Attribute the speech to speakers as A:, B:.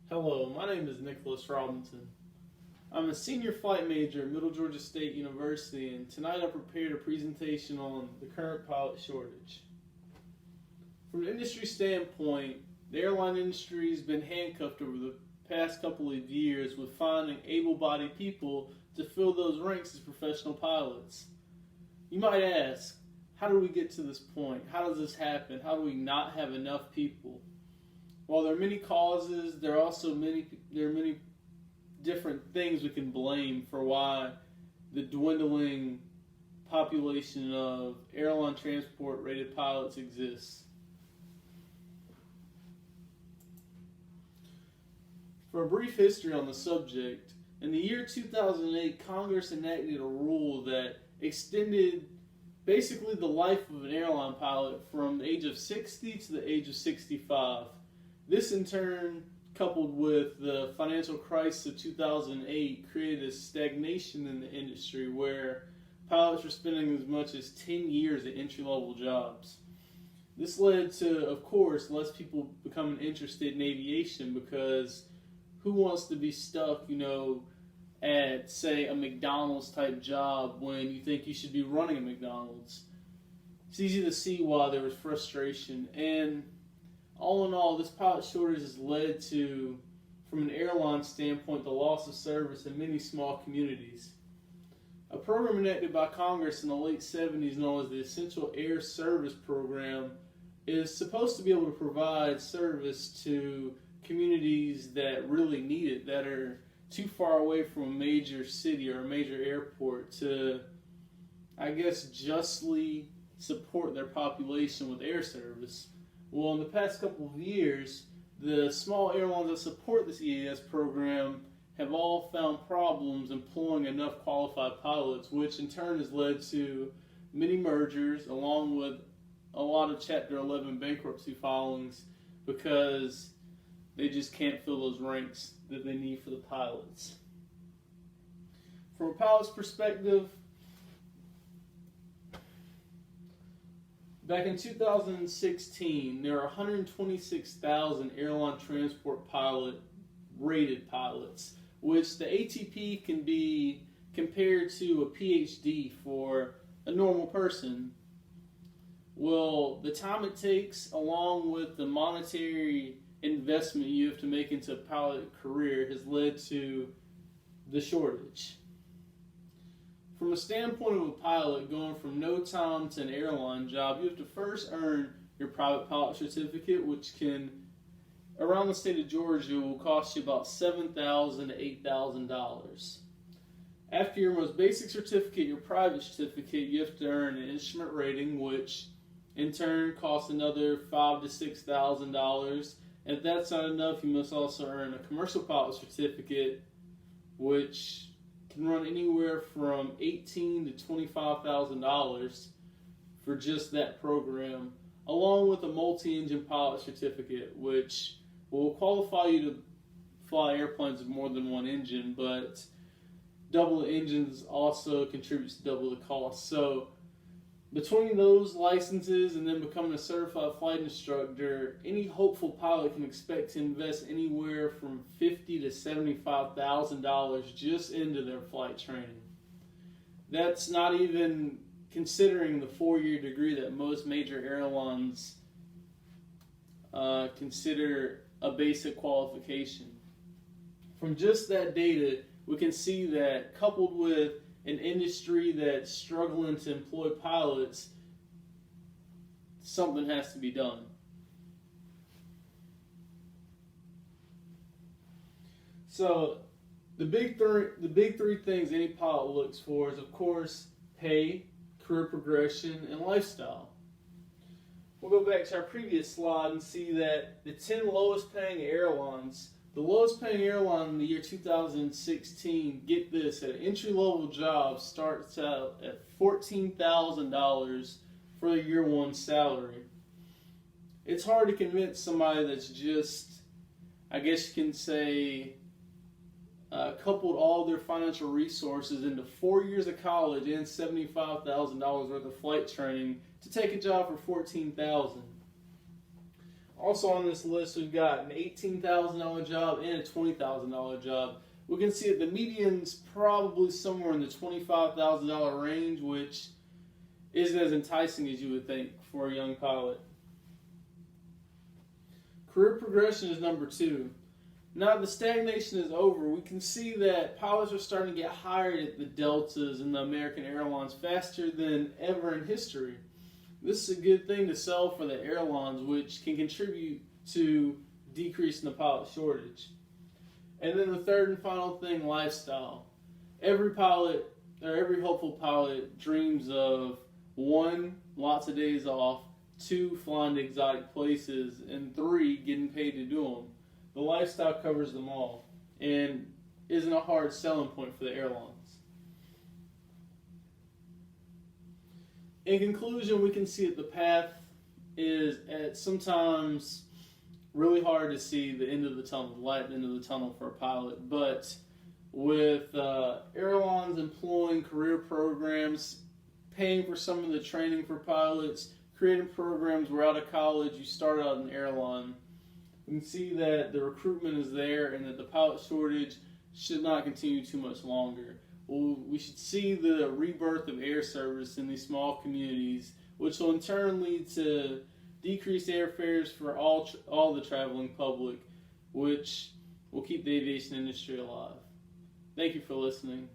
A: Hello, my name is Nicholas Robinson. I'm a senior flight major at Middle Georgia State University, and tonight I prepared a presentation on the current pilot shortage. From an industry standpoint, the airline industry has been handcuffed over the past couple of years with finding able-bodied people to fill those ranks as professional pilots. You might ask, how do we get to this point? How does this happen? How do we not have enough people? While there are many causes, there are many different things we can blame for why the dwindling population of airline transport rated pilots exists. For a brief history on the subject, in the year 2008, Congress enacted a rule that extended basically the life of an airline pilot from the age of 60 to the age of 65. This in turn, coupled with the financial crisis of 2008, created a stagnation in the industry where pilots were spending as much as 10 years at entry-level jobs. This led to, of course, less people becoming interested in aviation because who wants to be stuck, at, say, a McDonald's type job when you think you should be running a McDonald's? It's easy to see why there was frustration. And all in all, this pilot shortage has led to, from an airline standpoint, the loss of service in many small communities. A program enacted by Congress in the late 70s known as the Essential Air Service Program is supposed to be able to provide service to communities that really need it, that are too far away from a major city or a major airport to, justly support their population with air service. Well, in the past couple of years, the small airlines that support this EAS program have all found problems employing enough qualified pilots, which in turn has led to many mergers along with a lot of Chapter 11 bankruptcy filings because they just can't fill those ranks that they need for the pilots. From a pilot's perspective, back in 2016, there are 126,000 airline transport rated pilots, which the ATP can be compared to a PhD for a normal person. Well, the time it takes, along with the monetary investment you have to make into a pilot career, has led to the shortage. From a standpoint of a pilot going from no time to an airline job, you have to first earn your private pilot certificate, which can, around the state of Georgia, will cost you about $7,000 to $8,000. After your most basic certificate, your private certificate, you have to earn an instrument rating, which in turn costs another $5,000 to $6,000. And if that's not enough, you must also earn a commercial pilot certificate, which can run anywhere from $18,000 to $25,000 for just that program, along with a multi-engine pilot certificate, which will qualify you to fly airplanes with more than one engine, but double the engines also contributes to double the cost. So between those licenses and then becoming a certified flight instructor, any hopeful pilot can expect to invest anywhere from $50,000 to $75,000 just into their flight training. That's not even considering the 4-year degree that most major airlines consider a basic qualification. From just that data, we can see that coupled with an industry that's struggling to employ pilots, something has to be done. So the big three things any pilot looks for is, of course, pay, career progression, and lifestyle. We'll go back to our previous slide and see that the 10 lowest paying airlines, the lowest paying airline in the year 2016, get this, at an entry-level job starts out at $14,000 for the year one salary. It's hard to convince somebody that's just, you can say, coupled all their financial resources into 4 years of college and $75,000 worth of flight training to take a job for $14,000. Also on this list, we've got an $18,000 job and a $20,000 job. We can see that the median's probably somewhere in the $25,000 range, which isn't as enticing as you would think for a young pilot. Career progression is number 2. Now the stagnation is over. We can see that pilots are starting to get hired at the Deltas and the American Airlines faster than ever in history. This is a good thing to sell for the airlines, which can contribute to decreasing the pilot shortage. And then the third and final thing, lifestyle. Every pilot, or every hopeful pilot, dreams of 1, lots of days off, 2, flying to exotic places, and 3, getting paid to do them. The lifestyle covers them all and isn't a hard selling point for the airlines. In conclusion, we can see that the path is at sometimes really hard to see the end of the tunnel, the light at the end of the tunnel for a pilot. But with airlines employing career programs, paying for some of the training for pilots, creating programs where out of college you start out in an airline, we can see that the recruitment is there and that the pilot shortage should not continue too much longer. We should see the rebirth of air service in these small communities, which will in turn lead to decreased airfares for all the traveling public, which will keep the aviation industry alive. Thank you for listening.